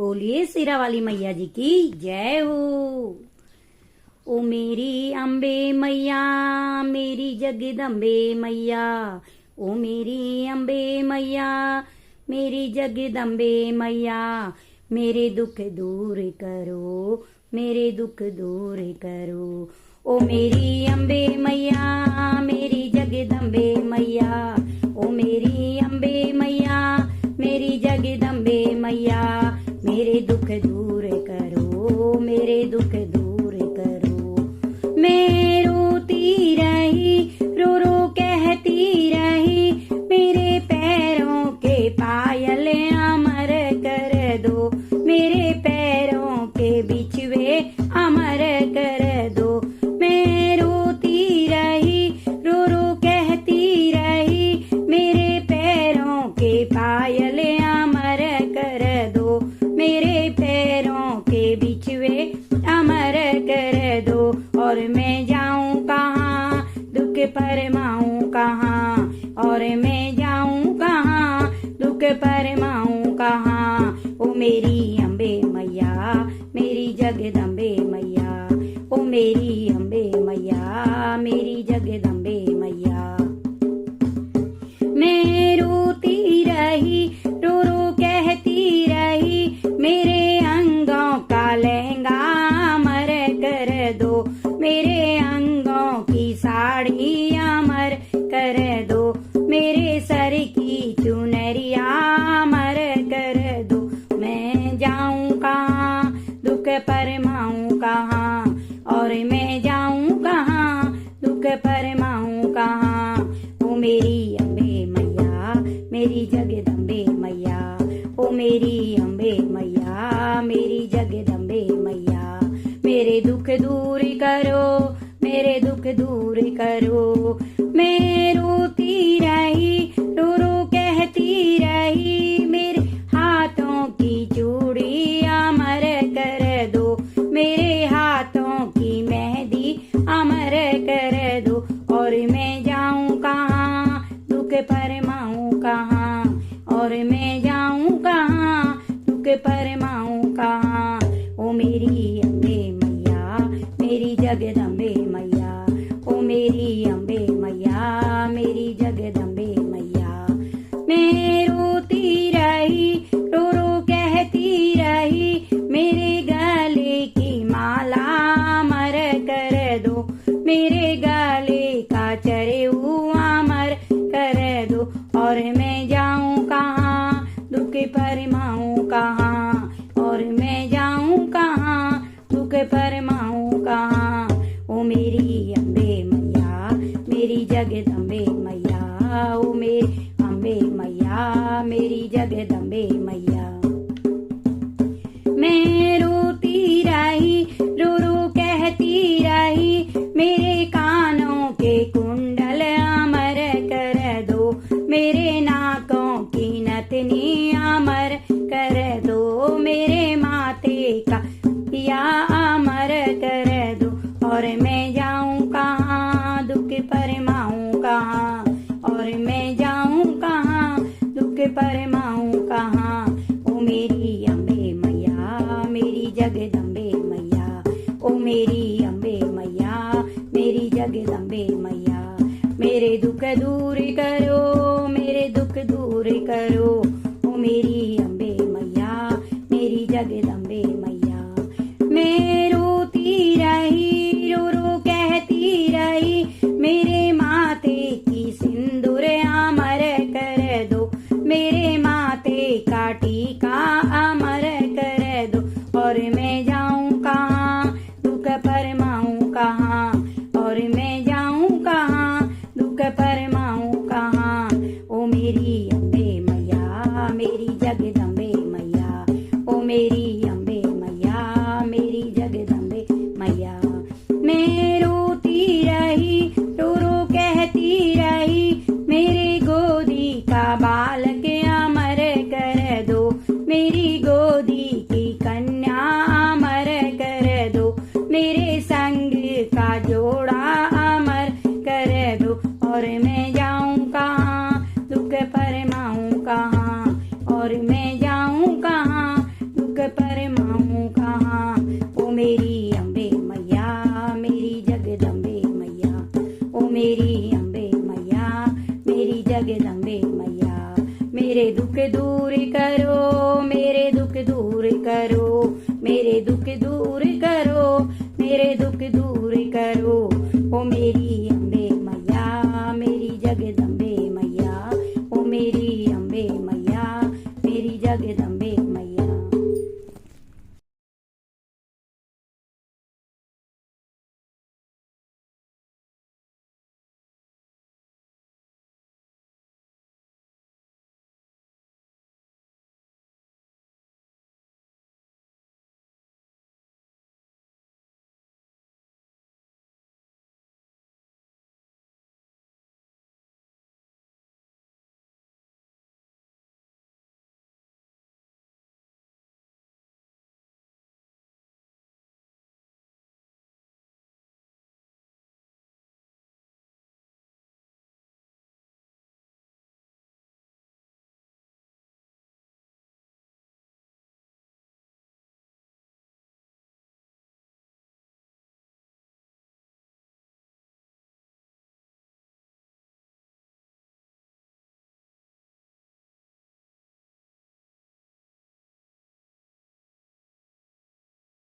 बोलिए सिरा वाली मैया जी की जय हो। ओ मेरी अम्बे मैया, मेरी जगदम्बे मैया, ओ मेरी अम्बे मैया, मेरी जगदम्बे मैया, मेरे दुख दूर करो, मेरे दुख दूर करो। ओ मेरी अम्बे मैया, मेरी जगदम्बे मैया, ओ मेरी अम्बे मैया, मेरी जगदम्बे मैया, मेरे दुख दूर करो, मेरे दुख दूर करो। मैं रोती रही, रो रो कहती रही, मेरे पैरों के पायल अमर कर दो, मेरे पैरों के बिछुए अमर कर दो। मैं रोती रही, रो रो कहती रही, मेरे पैरों के पायल अमर कर दो, मेरे पैरों के बिछुए अमर कर दो। और मैं जाऊं कहाँ, दुख परमाऊं कहाँ, और मैं जाऊं कहाँ, दुख परमाऊं कहाँ। ओ मेरी अम्बे मैया, मेरी जगदम्बे मैया, ओ मेरी अम्बे मैया, मेरी जगदम्बे मैया। मैं रोती रही, रो रो कहती रही, मेरे अंगों का लहंगा अमर कर दो, मेरे अंगों की साड़ी अमर कर दो, मेरे सर की चुनरिया अमर कर दो। मैं जाऊं कहाँ, दुख परमाऊं कहाँ, और मैं जाऊं कहाँ, दुख परमाऊं कहाँ। ओ मेरी अम्बे मैया, मेरी जगदम्बे मैया, ओ मेरी अम्बे मैया, मेरी जगदम्बे मैया, मेरे दुख दूर करो, मेरे दुख दूर करो। मैं रोती रही, रो रो कहती रही, मेरे हाथों की चूड़ी अमर कर दो, मेरे हाथों की मेहंदी अमर कर दो। और मैं जाऊं कहाँ, दुख परमाऊं कहाँ, और मैं जाऊं कहाँ, दुख परमाऊं कहाँ। ओ मेरी अम्बे मैया, मेरी जगदम्बे मैया, ओ मेरी अम्बे मैया, मेरी जगदम्बे मैया। मैं रोती रही, रो रो कहती रही, मेरे गले की माला अमर कर दो, मेरे गले का चरेऊ अमर कर दो। और मैं जाऊं कहाँ, दुख परमाऊं कहाँ, और मैं जाऊं कहाँ, दुख परमाऊं कहाँ। ओ मेरी अम्बे मैया, मेरी जगदम्बे मैया, ओ मेरी अम्बे मैया, मेरी जगदम्बे मैया। मैं रोती रही, रो रो कहती रही, मेरे कानों के कुंडल अमर कर दो, मेरे नाकों की नथनी अमर कर दो, मेरे माथे का या अमर कर दो। और मैं जाऊं कहाँ, दुख परमाऊं कहाँ, और मैं जाऊं कहाँ, दुख परमाऊं कहाँ। ओ मेरी अम्बे मैया, मेरी जगदम्बे मैया, ओ मेरी अम्बे मैया, मेरी जगदम्बे मैया, मेरे दुख दूर करो, मेरे दुख दूर करो। ओ मेरी अम्बे मैया, मेरी जगदम्बे मैया। मैं रोती रही, रो रो कहती रही, मेरे माथे की सिंदूर अमर कर दो, मेरे माथे का टीका अमर कर दो। और मैं जाऊं कहाँ, दुख परमाऊं कहाँ, और मैं जाऊं कहाँ, दुख परमाऊं कहाँ। ओ मेरी अम्बे मैया, मेरी जगदम्बे मैया, ओ मेरी अम्बे मैया, मेरी जगदम्बे मैया। मैं रोती रही, रो रो कहती रही, मेरे गोदी का बालक अमर कर दो, मेरी गोदी की कन्या अमर कर दो, मेरे संग का जोड़ा अमर कर दो। और मैं जाऊं कहाँ, दुख परमाऊं कहाँ, और मैं जाऊं कहाँ, दुख दूर करो, मेरे दुख दूर करो।